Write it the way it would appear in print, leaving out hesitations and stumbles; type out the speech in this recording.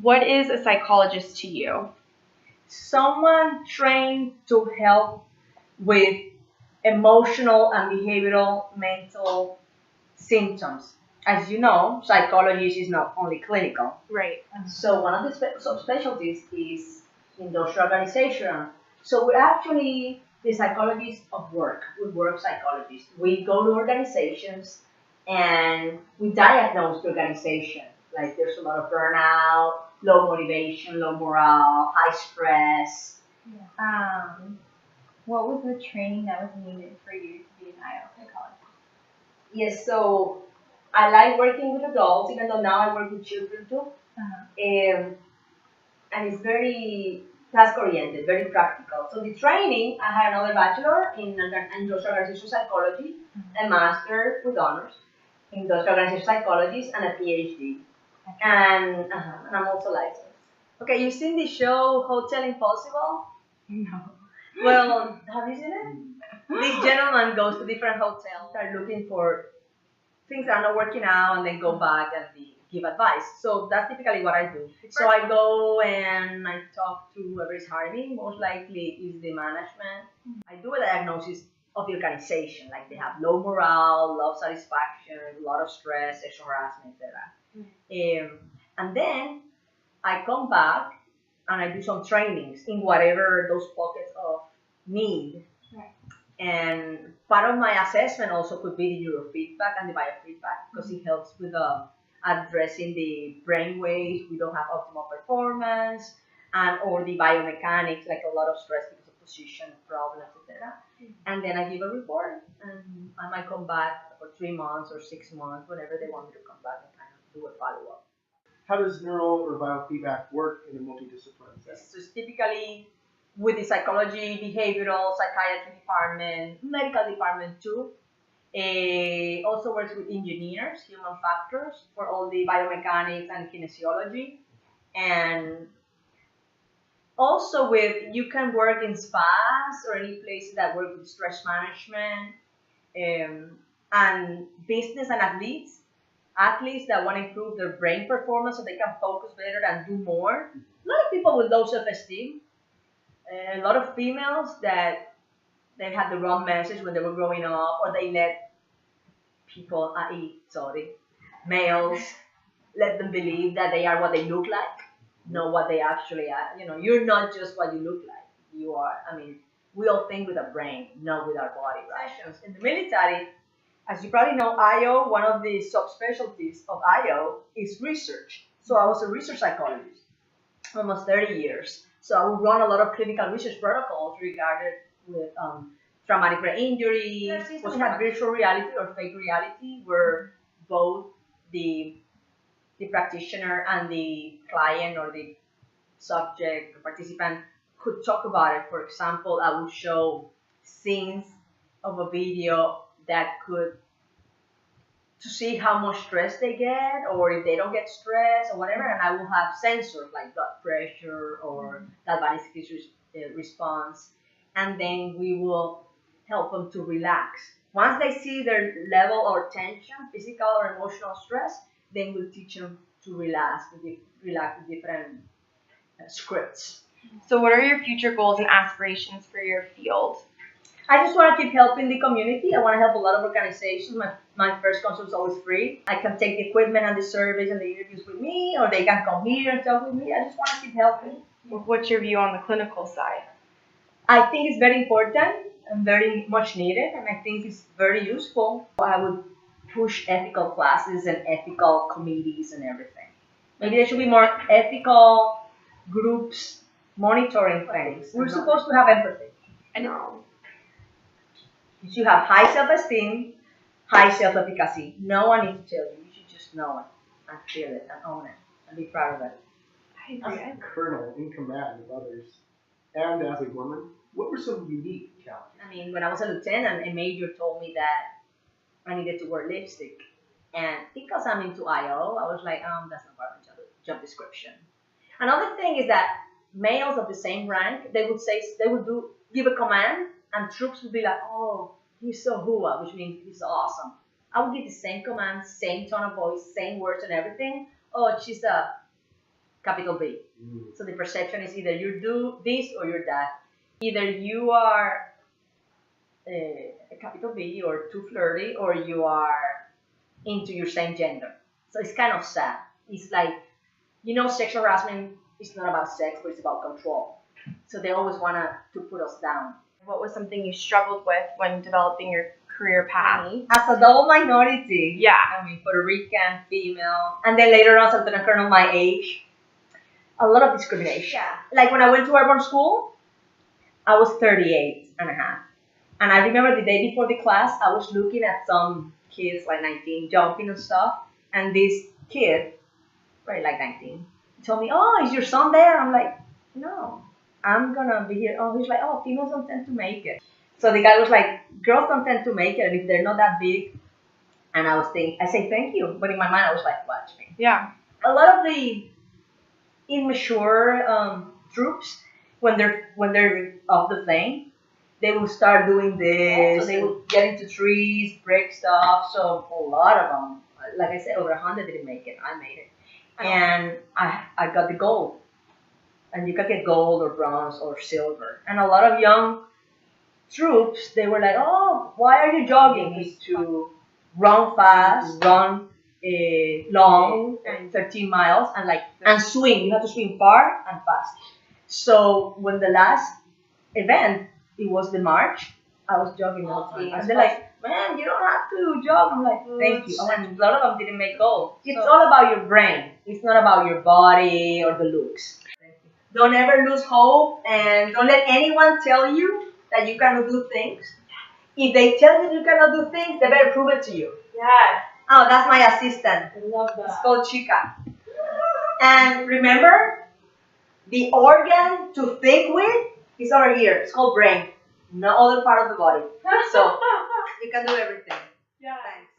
What is a psychologist to you? Someone trained to help with emotional and behavioral mental symptoms. As you know, psychology is not only clinical. Right. So one of the subspecialties is industrial organization. So we're actually the psychologists of work. We work psychologists. We go to organizations and we diagnose the organization. Like there's a lot of burnout, low motivation, low morale, high stress. What was the training that was needed for you to be an IO psychologist? Yes, so I like working with adults, even though now I work with children too. And it's very task oriented, very practical. So the training, I had another bachelor in industrial organization psychology, a master with honors in industrial organization psychology, and a PhD. And I'm also licensed. Okay, you've seen the show Hotel Impossible? No. Well, have you seen it? This gentleman goes to different hotels, start looking for things that are not working out, and then go back and give advice. So that's typically what I do. So I go and I talk to whoever is hiring. Most likely is the management. I do a diagnosis of the organization, like they have low morale, low satisfaction, a lot of stress, sexual harassment, etc. And then I come back and I do some trainings in whatever those pockets of need. Right. And part of my assessment also could be the neurofeedback and the biofeedback, because it helps with addressing the brain waves. We don't have optimal performance, and or the biomechanics, like a lot of stress because of position problems, etc. And then I give a report, and I might come back for 3 months or 6 months, whenever they want me to come back and kind of do a follow-up. How does neural or biofeedback work in a multidisciplinary setting? So it's typically with the psychology, behavioral, psychiatry department, medical department too. Also works with engineers, human factors, for all the biomechanics and kinesiology. And also you can work in spas or any places that work with stress management, and business and athletes that want to improve their brain performance so they can focus better and do more. A lot of people with low self-esteem. A lot of females that they had the wrong message when they were growing up, or they let males let them believe that they are what they look like, not what they actually are. You're not just what you look like. You are, we all think with our brain, not with our body, right? In the military, as you probably know, IO, one of the subspecialties of IO is research. So I was a research psychologist, almost 30 years. So I would run a lot of clinical research protocols regarded with traumatic brain injury. We had virtual reality or fake reality, where both the practitioner and the client or the subject or participant could talk about it. For example, I would show scenes of a video that could to see how much stress they get, or if they don't get stress or whatever, and I will have sensors like blood pressure or galvanic response, and then we will help them to relax. Once they see their level or tension, physical or emotional stress, then we'll teach them to relax with different scripts. So what are your future goals and aspirations for your field? I just want to keep helping the community. I want to help a lot of organizations. My first consult is always free. I can take the equipment and the surveys and the interviews with me, or they can come here and talk with me. I just want to keep helping. What's your view on the clinical side? I think it's very important and very much needed, and I think it's very useful. I would push ethical classes and ethical committees and everything. Maybe there should be more ethical groups monitoring things. We're supposed to have empathy. No. You have high self-esteem, high self-efficacy. No one needs to tell you. You should just know it and feel it and own it and be proud of it. As a colonel in command of others and as a woman, what were some unique challenges? When I was a lieutenant, a major told me that I needed to wear lipstick. And because I'm into IO, I was like, that's not part of my job description. Another thing is that males of the same rank, they would give a command, and troops would be like, oh, he's so hua, which means he's awesome. I would give the same command, same tone of voice, same words and everything. Oh, she's a capital B. Mm. So the perception is either you do this or you're that. Either you are a capital B or too flirty, or you are into your same gender. So it's kind of sad. It's like, sexual harassment is not about sex, but it's about control. So they always want to put us down. What was something you struggled with when developing your career path? As a double minority, Yeah. I mean, Puerto Rican, female, and then later on, Lieutenant Colonel my age, a lot of discrimination. Yeah. Like when I went to urban school, I was 38 and a half. And I remember the day before the class, I was looking at some kids like 19 jumping and stuff. And this kid, right, like 19, told me, "Oh, is your son there?" I'm like, "No, I'm gonna be here." Oh, he's like, "Oh, females don't tend to make it." So the guy was like, "Girls don't tend to make it, and if they're not that big." And I say thank you, but in my mind I was like, "Watch me." Yeah. A lot of the immature troops, when they're of the thing, they will start doing this. So they will get into trees, break stuff. So a lot of them, like I said, over 100 didn't make it. I made it, and I got the gold. And you can get gold or bronze or silver. And a lot of young troops, they were like, "Oh, why are you jogging?" It's to run fast, run long, 13 miles, and swim. You have to swim far and fast. So when the last event, it was the march, I was jogging all the time. And they're like, "Man, you don't have to jog." I'm like, "Thank you." And a lot of them didn't make gold. It's all about your brain. It's not about your body or the looks. Don't ever lose hope, and don't let anyone tell you that you cannot do things. If they tell you cannot do things, they better prove it to you. Yes. Oh, that's my assistant. I love that. It's called Chica. And remember, the organ to think with is over here. It's called brain, no other part of the body. So you can do everything. Yeah. Thanks.